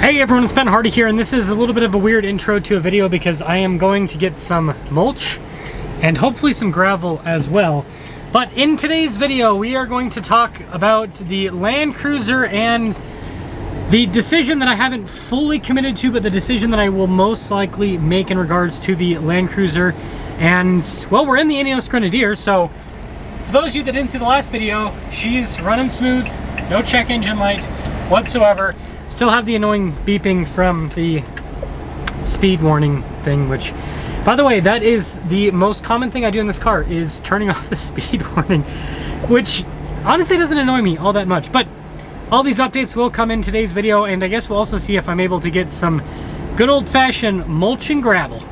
Hey everyone, it's Ben Hardy here, and this is a little bit of a weird intro to a video because I am going to get some mulch and hopefully some gravel as well. But in today's video, we are going to talk about the Land Cruiser and the decision that I haven't fully committed to, but the decision that I will most likely make in regards to the Land Cruiser. And, well, we're in the Ineos Grenadier, so for those of you that didn't see the last video, she's running smooth, no check engine light whatsoever. Still have the annoying beeping from the speed warning thing, which, by the way, that is the most common thing I do in this car, is turning off the speed warning, which honestly doesn't annoy me all that much. But all these updates will come in today's video, and I guess we'll also see if I'm able to get some good old-fashioned mulch and gravel.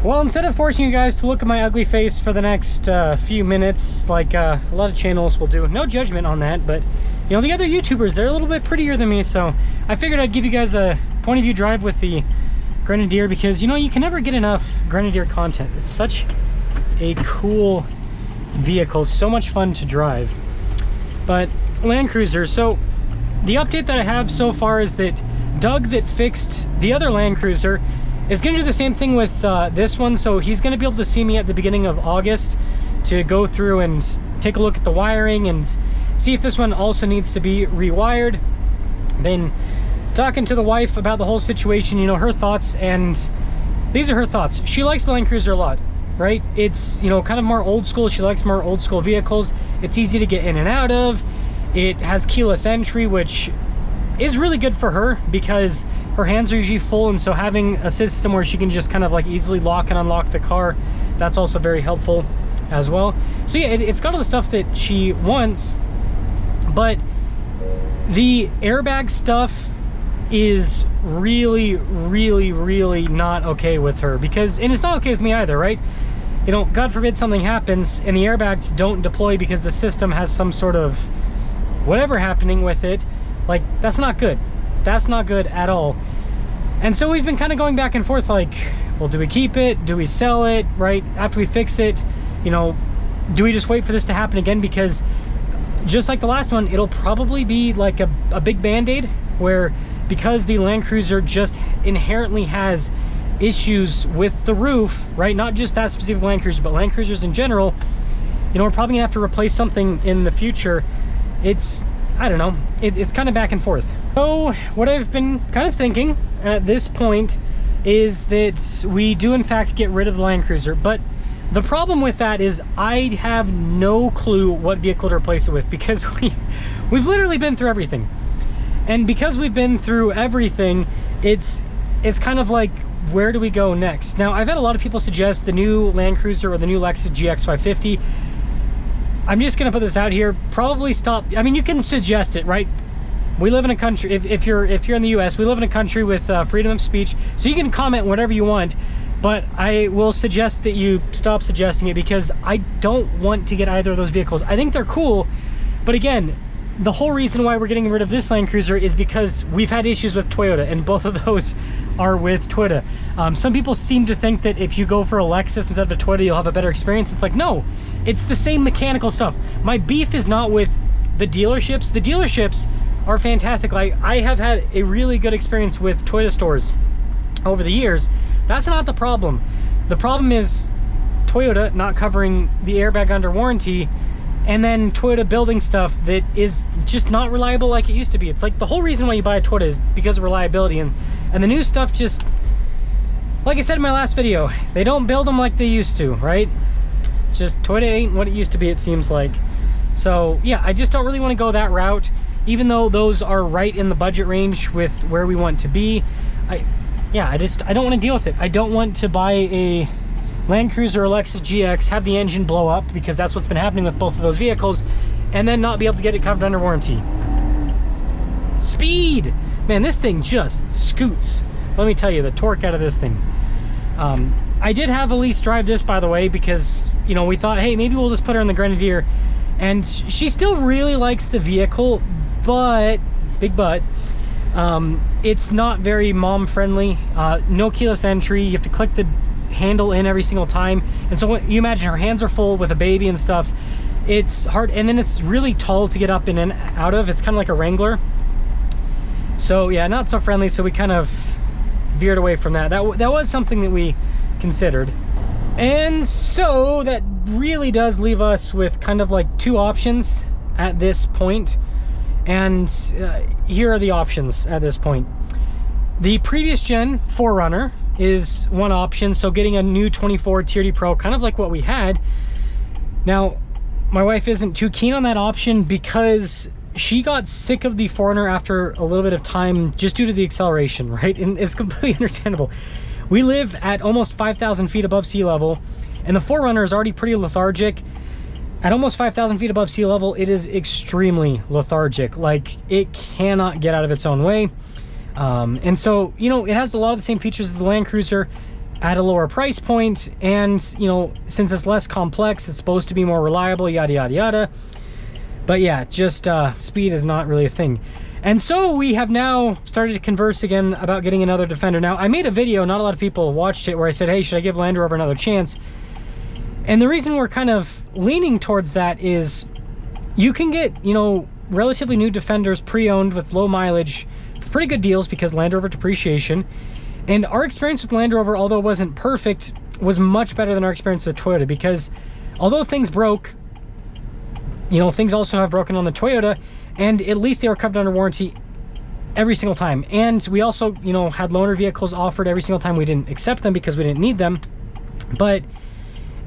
Well, instead of forcing you guys to look at my ugly face for the next few minutes, like a lot of channels will do, no judgment on that, but you know, the other YouTubers, they're a little bit prettier than me, so I figured I'd give you guys a point of view drive with the Grenadier, because you know, you can never get enough Grenadier content. It's such a cool vehicle, so much fun to drive. But Land Cruiser, so the update that I have so far is that Doug, that fixed the other Land Cruiser, is going to do the same thing with this one. So he's going to be able to see me at the beginning of August to go through and take a look at the wiring and see if this one also needs to be rewired. Been talking to the wife about the whole situation, you know, her thoughts, and these are her thoughts. She likes the Land Cruiser a lot, right? It's, you know, kind of more old school. She likes more old school vehicles. It's easy to get in and out of. It has keyless entry, which is really good for her because her hands are usually full, and so having a system where she can just kind of like easily lock and unlock the car, that's also very helpful as well. So yeah, it's got all the stuff that she wants, but the airbag stuff is really not okay with her, because, and it's not okay with me either, right? You know, God forbid something happens and the airbags don't deploy because the system has some sort of whatever happening with it. Like, that's not good. That's not good at all. And so we've been kind of going back and forth, like, well, do we keep it? Do we sell it, right? After we fix it, you know, do we just wait for this to happen again? Because just like the last one, it'll probably be like a big band-aid, where because the Land Cruiser just inherently has issues with the roof, right? Not just that specific Land Cruiser, but Land Cruisers in general, you know, we're probably gonna have to replace something in the future. It's, I don't know, it's kind of back and forth. So what I've been kind of thinking at this point is that we do in fact get rid of the Land Cruiser, but the problem with that is I have no clue what vehicle to replace it with, because we've literally been through everything. And because we've been through everything, it's kind of like, where do we go next? Now, I've had a lot of people suggest the new Land Cruiser or the new Lexus GX 550. I'm just gonna put this out here, probably stop. I mean, you can suggest it, right? We live in a country, if you're in the US, we live in a country with freedom of speech, so you can comment whatever you want, but I will suggest that you stop suggesting it, because I don't want to get either of those vehicles. I think they're cool, but again, the whole reason why we're getting rid of this Land Cruiser is because we've had issues with Toyota, and both of those are with Toyota. Some people seem to think that if you go for a Lexus instead of a Toyota, you'll have a better experience. It's like, no, it's the same mechanical stuff. My beef is not with the dealerships. The dealerships are fantastic. Like, I have had a really good experience with Toyota stores over the years. That's not the problem. The problem is Toyota not covering the airbag under warranty, and then Toyota building stuff that is just not reliable like it used to be. It's like the whole reason why you buy a Toyota is because of reliability, and the new stuff just, like I said in my last video, they don't build them like they used to, right? Just Toyota ain't what it used to be, it seems like. So yeah, I just don't really want to go that route, even though those are right in the budget range with where we want to be. I don't want to deal with it. I don't want to buy a Land Cruiser or Lexus GX, have the engine blow up, because that's what's been happening with both of those vehicles, and then not be able to get it covered under warranty. Speed! Man, this thing just scoots. Let me tell you, the torque out of this thing. I did have Elise drive this, by the way, because, you know, we thought, hey, maybe we'll just put her in the Grenadier, and she still really likes the vehicle, but, big but, it's not very mom friendly. No keyless entry. You have to click the handle in every single time, and so when you imagine her hands are full with a baby and stuff, it's hard, and then it's really tall to get up in and out of. It's kind of like a Wrangler. So yeah, not so friendly, so we kind of veered away from that. That was something that we considered. And so that really does leave us with kind of like two options at this point. And here are the options at this point. The previous gen 4Runner is one option, so getting a new 24 TRD Pro, kind of like what we had. Now, my wife isn't too keen on that option because she got sick of the 4Runner after a little bit of time just due to the acceleration, right? And it's completely understandable. We live at almost 5,000 feet above sea level, and the 4Runner is already pretty lethargic. At almost 5,000 feet above sea level, it is extremely lethargic. Like, it cannot get out of its own way. And so, you know, it has a lot of the same features as the Land Cruiser at a lower price point, and, you know, since it's less complex, it's supposed to be more reliable, yada, yada, yada. But yeah, just speed is not really a thing. And so we have now started to converse again about getting another Defender. Now, I made a video, not a lot of people watched it, where I said, hey, should I give Land Rover another chance? And the reason we're kind of leaning towards that is you can get, you know, relatively new Defenders pre-owned with low mileage for pretty good deals because Land Rover depreciation. And our experience with Land Rover, although it wasn't perfect, was much better than our experience with Toyota, because although things broke, you know, things also have broken on the Toyota, and at least they were covered under warranty every single time. And we also, you know, had loaner vehicles offered every single time we didn't accept them because we didn't need them. But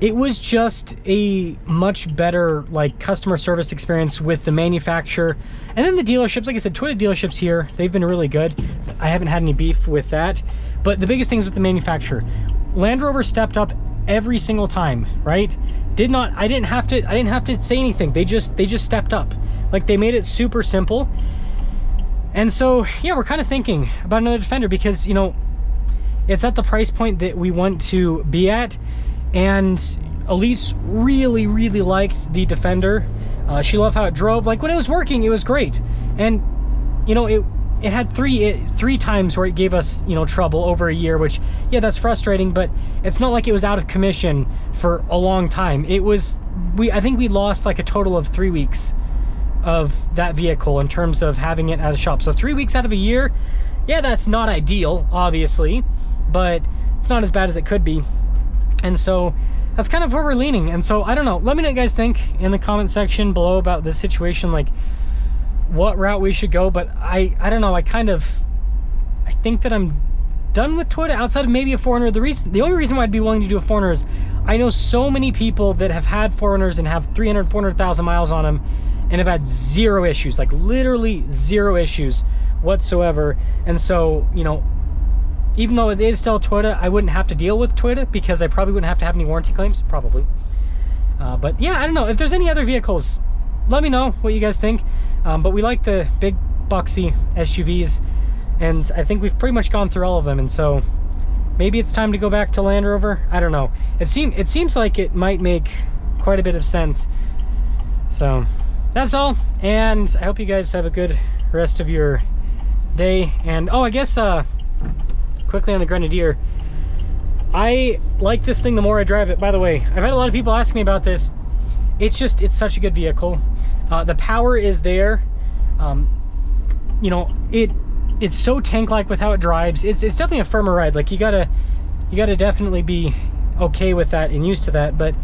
it was just a much better, like, customer service experience with the manufacturer. And then the dealerships, like I said, Toyota dealerships here, they've been really good. I haven't had any beef with that. But the biggest thing is with the manufacturer. Land Rover stepped up every single time, right? I didn't have to say anything. They just stepped up. Like, they made it super simple. And so, yeah, we're kind of thinking about another Defender because, you know, it's at the price point that we want to be at. And Elise really, really liked the Defender. She loved how it drove. Like, when it was working, it was great. And, you know, it had three times where it gave us, you know, trouble over a year, which, yeah, that's frustrating, but it's not like it was out of commission for a long time. It was, I think we lost like a total of 3 weeks of that vehicle in terms of having it at a shop. So 3 weeks out of a year, yeah, that's not ideal, obviously, but it's not as bad as it could be. And so that's kind of where we're leaning. And so I don't know, let me know what you guys think in the comment section below about this situation, like what route we should go. But I don't know, I think that I'm done with Toyota outside of maybe a 4Runner. The only reason why I'd be willing to do a 4Runner is I know so many people that have had 4Runners and have 400,000 miles on them and have had zero issues, like literally zero issues whatsoever. And so, you know, even though it is still Toyota, I wouldn't have to deal with Toyota because I probably wouldn't have to have any warranty claims, probably. But yeah, I don't know. If there's any other vehicles, let me know what you guys think. But we like the big boxy SUVs, and I think we've pretty much gone through all of them. And so maybe it's time to go back to Land Rover. I don't know. It seems like it might make quite a bit of sense. So that's all. And I hope you guys have a good rest of your day. And oh, I guess quickly on the Grenadier, I like this thing the more I drive it. By the way, I've had a lot of people ask me about this. It's such a good vehicle. The power is there. You know, it's so tank-like with how it drives. It's definitely a firmer ride. Like, you gotta definitely be okay with that and used to that. But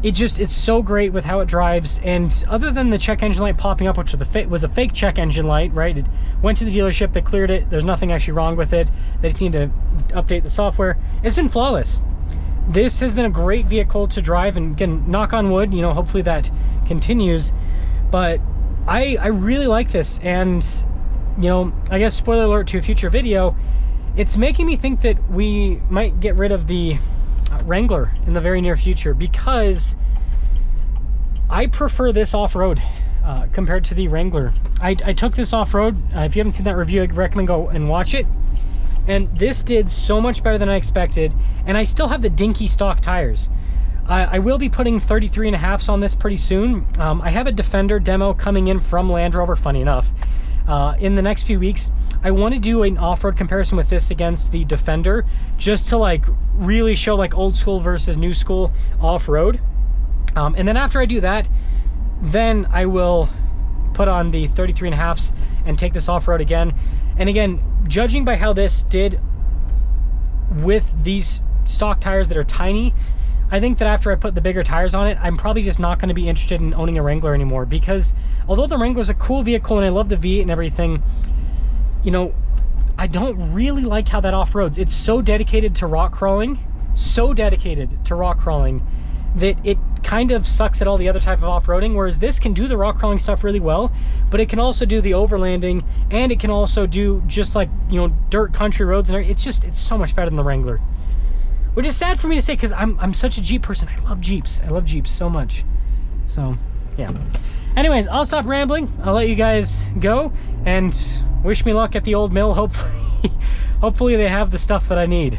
it's so great with how it drives. And other than the check engine light popping up, which was a fake check engine light, right? It went to the dealership, they cleared it. There's nothing actually wrong with it. They just need to update the software. It's been flawless. This has been a great vehicle to drive, and again, knock on wood, you know, hopefully that continues. But I really like this, and, you know, I guess spoiler alert to a future video, it's making me think that we might get rid of the Wrangler in the very near future, because I prefer this off-road compared to the Wrangler. I took this off-road. If you haven't seen that review, I recommend go and watch it. And this did so much better than I expected, and I still have the dinky stock tires. I will be putting 33.5s on this pretty soon. I have a Defender demo coming in from Land Rover, funny enough, in the next few weeks. I want to do an off-road comparison with this against the Defender, just to like really show like old school versus new school off-road. And then after I do that, then I will put on the 33.5s and take this off-road again. And again, judging by how this did with these stock tires that are tiny, I think that after I put the bigger tires on it, I'm probably just not going to be interested in owning a Wrangler anymore, because although the Wrangler's a cool vehicle and I love the V8 and everything, you know, I don't really like how that off-roads. It's so dedicated to rock crawling, that it kind of sucks at all the other type of off-roading, whereas this can do the rock crawling stuff really well, but it can also do the overlanding, and it can also do just like, you know, dirt country roads and everything. It's so much better than the Wrangler, which is sad for me to say, because I'm such a Jeep person. I love Jeeps so much. So yeah, anyways, I'll stop rambling. I'll let you guys go and wish me luck at the old mill. Hopefully hopefully they have the stuff that I need.